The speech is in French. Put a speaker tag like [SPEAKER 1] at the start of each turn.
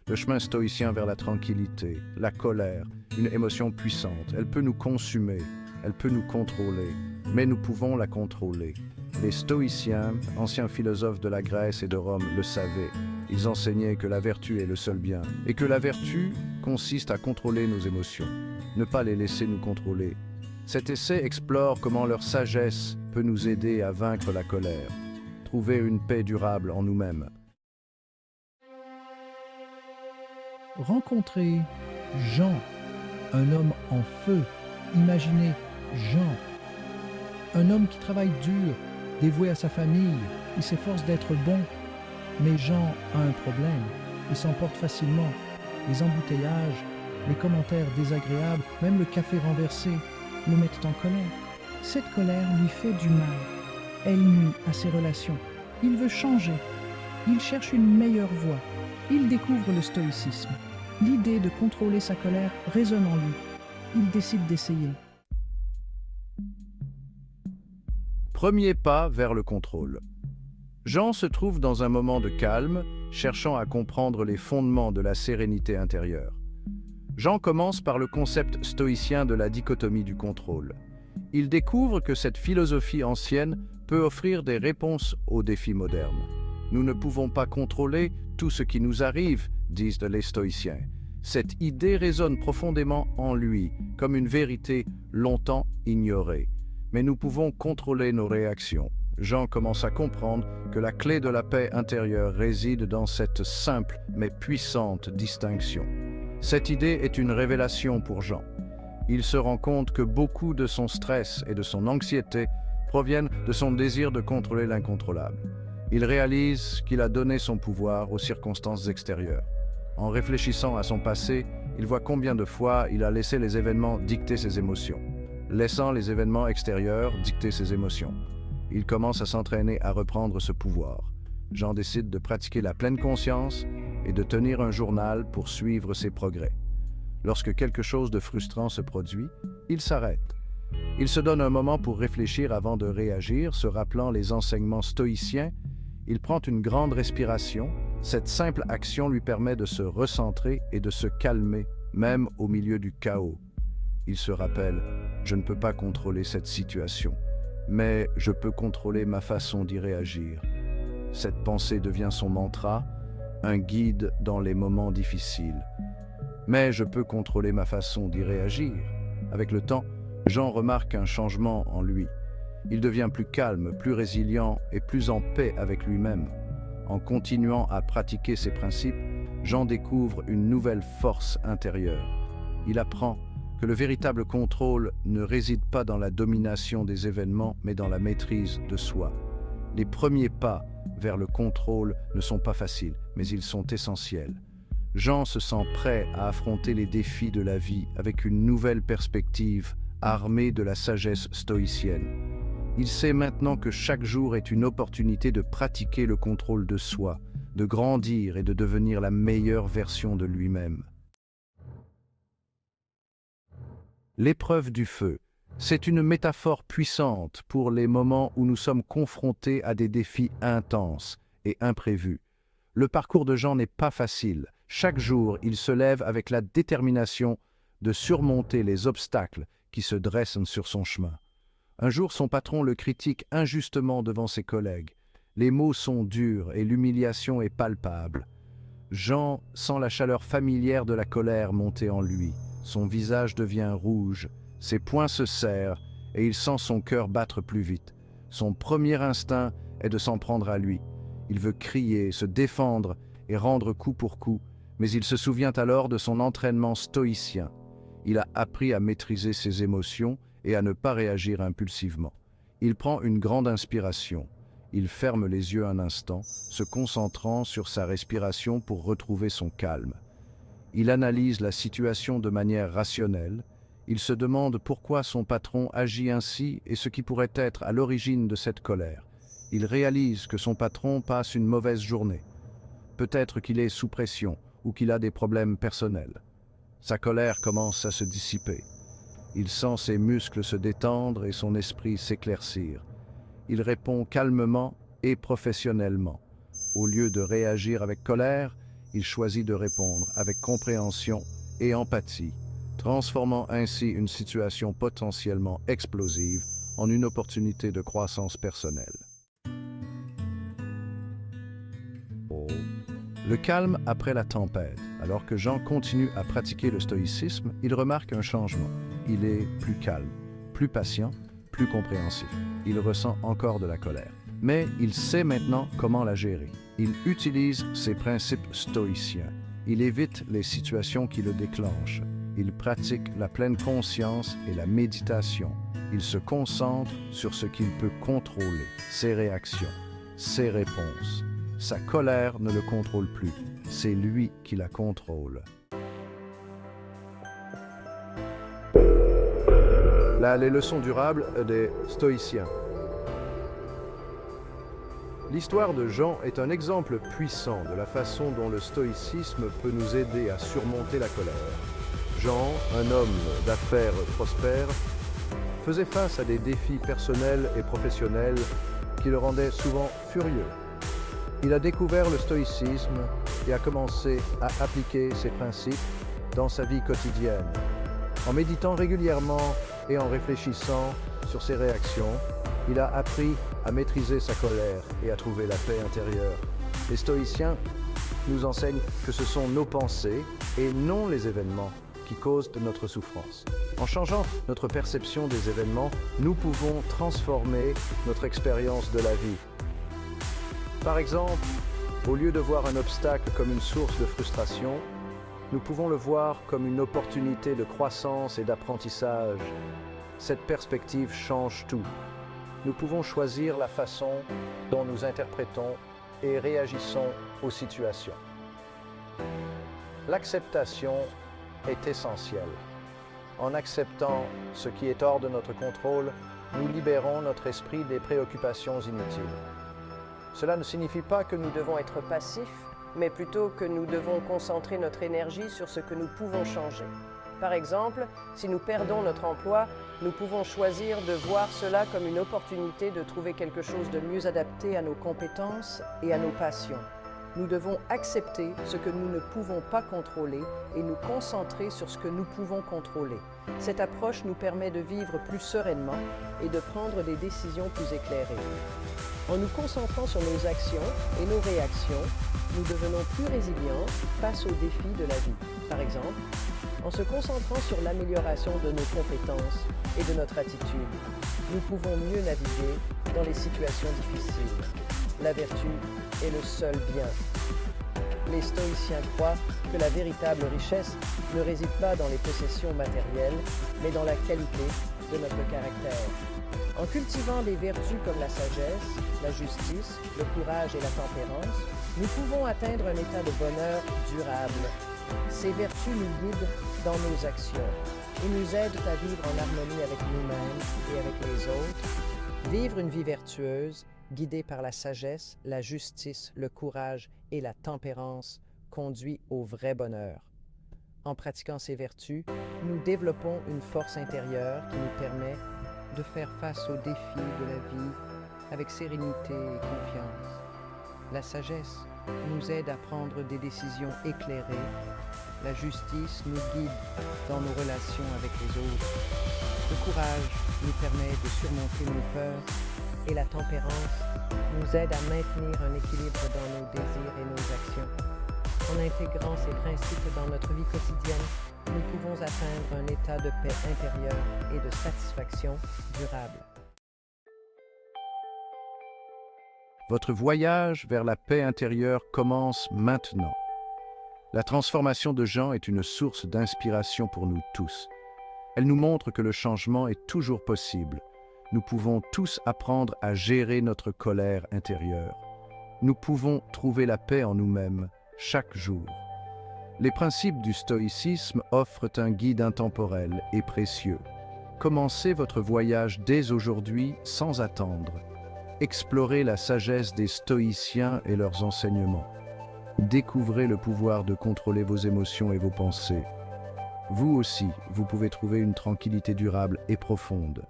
[SPEAKER 1] Le chemin stoïcien vers la tranquillité, la colère, une émotion puissante. Elle peut nous consumer, elle peut nous contrôler, mais nous pouvons la contrôler. Les stoïciens, anciens philosophes de la Grèce et de Rome, le savaient. Ils enseignaient que la vertu est le seul bien, et que la vertu consiste à contrôler nos émotions, ne pas les laisser nous contrôler. Cet essai explore comment leur sagesse peut nous aider à vaincre la colère, trouver une paix durable en nous-mêmes.
[SPEAKER 2] Rencontrer Jean, un homme en feu. Imaginez Jean, un homme qui travaille dur, dévoué à sa famille, il s'efforce d'être bon. Mais Jean a un problème, il s'emporte facilement. Les embouteillages, les commentaires désagréables, même le café renversé, le mettent en colère. Cette colère lui fait du mal. Elle nuit à ses relations. Il veut changer. Il cherche une meilleure voie. Il découvre le stoïcisme. L'idée de contrôler sa colère résonne en lui. Il décide d'essayer.
[SPEAKER 1] Premier pas vers le contrôle. Jean se trouve dans un moment de calme, cherchant à comprendre les fondements de la sérénité intérieure. Jean commence par le concept stoïcien de la dichotomie du contrôle. Il découvre que cette philosophie ancienne peut offrir des réponses aux défis modernes. Nous ne pouvons pas contrôler tout ce qui nous arrive, disent les stoïciens. Cette idée résonne profondément en lui, comme une vérité longtemps ignorée. Mais nous pouvons contrôler nos réactions. Jean commence à comprendre que la clé de la paix intérieure réside dans cette simple mais puissante distinction. Cette idée est une révélation pour Jean. Il se rend compte que beaucoup de son stress et de son anxiété proviennent de son désir de contrôler l'incontrôlable. Il réalise qu'il a donné son pouvoir aux circonstances extérieures. En réfléchissant à son passé, il voit combien de fois il a laissé les événements dicter ses émotions, laissant les événements extérieurs dicter ses émotions. Il commence à s'entraîner à reprendre ce pouvoir. Jean décide de pratiquer la pleine conscience et de tenir un journal pour suivre ses progrès. Lorsque quelque chose de frustrant se produit, il s'arrête. Il se donne un moment pour réfléchir avant de réagir, se rappelant les enseignements stoïciens. Il prend une grande respiration. Cette simple action lui permet de se recentrer et de se calmer, même au milieu du chaos. Il se rappelle « Je ne peux pas contrôler cette situation, mais je peux contrôler ma façon d'y réagir. » Cette pensée devient son mantra, un guide dans les moments difficiles. Mais je peux contrôler ma façon d'y réagir. Avec le temps, Jean remarque un changement en lui. Il devient plus calme, plus résilient et plus en paix avec lui-même. En continuant à pratiquer ces principes, Jean découvre une nouvelle force intérieure. Il apprend que le véritable contrôle ne réside pas dans la domination des événements, mais dans la maîtrise de soi. Les premiers pas vers le contrôle ne sont pas faciles, mais ils sont essentiels. Jean se sent prêt à affronter les défis de la vie avec une nouvelle perspective, armé de la sagesse stoïcienne. Il sait maintenant que chaque jour est une opportunité de pratiquer le contrôle de soi, de grandir et de devenir la meilleure version de lui-même. L'épreuve du feu, c'est une métaphore puissante pour les moments où nous sommes confrontés à des défis intenses et imprévus. Le parcours de Jean n'est pas facile. Chaque jour, il se lève avec la détermination de surmonter les obstacles qui se dressent sur son chemin. Un jour, son patron le critique injustement devant ses collègues. Les mots sont durs et l'humiliation est palpable. Jean sent la chaleur familière de la colère monter en lui. Son visage devient rouge, ses poings se serrent et il sent son cœur battre plus vite. Son premier instinct est de s'en prendre à lui. Il veut crier, se défendre et rendre coup pour coup, mais il se souvient alors de son entraînement stoïcien. Il a appris à maîtriser ses émotions et à ne pas réagir impulsivement. Il prend une grande inspiration. Il ferme les yeux un instant, se concentrant sur sa respiration pour retrouver son calme. Il analyse la situation de manière rationnelle. Il se demande pourquoi son patron agit ainsi et ce qui pourrait être à l'origine de cette colère. Il réalise que son patron passe une mauvaise journée. Peut-être qu'il est sous pression ou qu'il a des problèmes personnels. Sa colère commence à se dissiper. Il sent ses muscles se détendre et son esprit s'éclaircir. Il répond calmement et professionnellement. Au lieu de réagir avec colère, il choisit de répondre avec compréhension et empathie, transformant ainsi une situation potentiellement explosive en une opportunité de croissance personnelle. Le calme après la tempête. Alors que Jean continue à pratiquer le stoïcisme, il remarque un changement. Il est plus calme, plus patient, plus compréhensif. Il ressent encore de la colère. Mais il sait maintenant comment la gérer. Il utilise ses principes stoïciens. Il évite les situations qui le déclenchent. Il pratique la pleine conscience et la méditation. Il se concentre sur ce qu'il peut contrôler, ses réactions, ses réponses. Sa colère ne le contrôle plus, c'est lui qui la contrôle. Là, les leçons durables des stoïciens. L'histoire de Jean est un exemple puissant de la façon dont le stoïcisme peut nous aider à surmonter la colère. Jean, un homme d'affaires prospère, faisait face à des défis personnels et professionnels qui le rendaient souvent furieux. Il a découvert le stoïcisme et a commencé à appliquer ses principes dans sa vie quotidienne. En méditant régulièrement et en réfléchissant sur ses réactions, il a appris à maîtriser sa colère et à trouver la paix intérieure. Les stoïciens nous enseignent que ce sont nos pensées et non les événements qui causent de notre souffrance. En changeant notre perception des événements, nous pouvons transformer notre expérience de la vie. Par exemple, au lieu de voir un obstacle comme une source de frustration, nous pouvons le voir comme une opportunité de croissance et d'apprentissage. Cette perspective change tout. Nous pouvons choisir la façon dont nous interprétons et réagissons aux situations. L'acceptation est essentielle. En acceptant ce qui est hors de notre contrôle, nous libérons notre esprit des préoccupations inutiles. Cela ne signifie pas que nous devons être passifs, mais plutôt que nous devons concentrer notre énergie sur ce que nous pouvons changer. Par exemple, si nous perdons notre emploi, nous pouvons choisir de voir cela comme une opportunité de trouver quelque chose de mieux adapté à nos compétences et à nos passions. Nous devons accepter ce que nous ne pouvons pas contrôler et nous concentrer sur ce que nous pouvons contrôler. Cette approche nous permet de vivre plus sereinement et de prendre des décisions plus éclairées. En nous concentrant sur nos actions et nos réactions, nous devenons plus résilients face aux défis de la vie. Par exemple, en se concentrant sur l'amélioration de nos compétences et de notre attitude, nous pouvons mieux naviguer dans les situations difficiles. La vertu est le seul bien. Les stoïciens croient que la véritable richesse ne réside pas dans les possessions matérielles, mais dans la qualité de notre caractère. En cultivant des vertus comme la sagesse, la justice, le courage et la tempérance, nous pouvons atteindre un état de bonheur durable. Ces vertus nous guident dans nos actions et nous aident à vivre en harmonie avec nous-mêmes et avec les autres. Vivre une vie vertueuse, guidée par la sagesse, la justice, le courage et la tempérance, conduit au vrai bonheur. En pratiquant ces vertus, nous développons une force intérieure qui nous permet de faire face aux défis de la vie avec sérénité et confiance. La sagesse nous aide à prendre des décisions éclairées. La justice nous guide dans nos relations avec les autres. Le courage nous permet de surmonter nos peurs et la tempérance nous aide à maintenir un équilibre dans nos désirs et nos actions. En intégrant ces principes dans notre vie quotidienne, nous pouvons atteindre un état de paix intérieure et de satisfaction durable. Votre voyage vers la paix intérieure commence maintenant. La transformation de Jean est une source d'inspiration pour nous tous. Elle nous montre que le changement est toujours possible. Nous pouvons tous apprendre à gérer notre colère intérieure. Nous pouvons trouver la paix en nous-mêmes chaque jour. Les principes du stoïcisme offrent un guide intemporel et précieux. Commencez votre voyage dès aujourd'hui sans attendre. Explorez la sagesse des stoïciens et leurs enseignements. Découvrez le pouvoir de contrôler vos émotions et vos pensées. Vous aussi, vous pouvez trouver une tranquillité durable et profonde.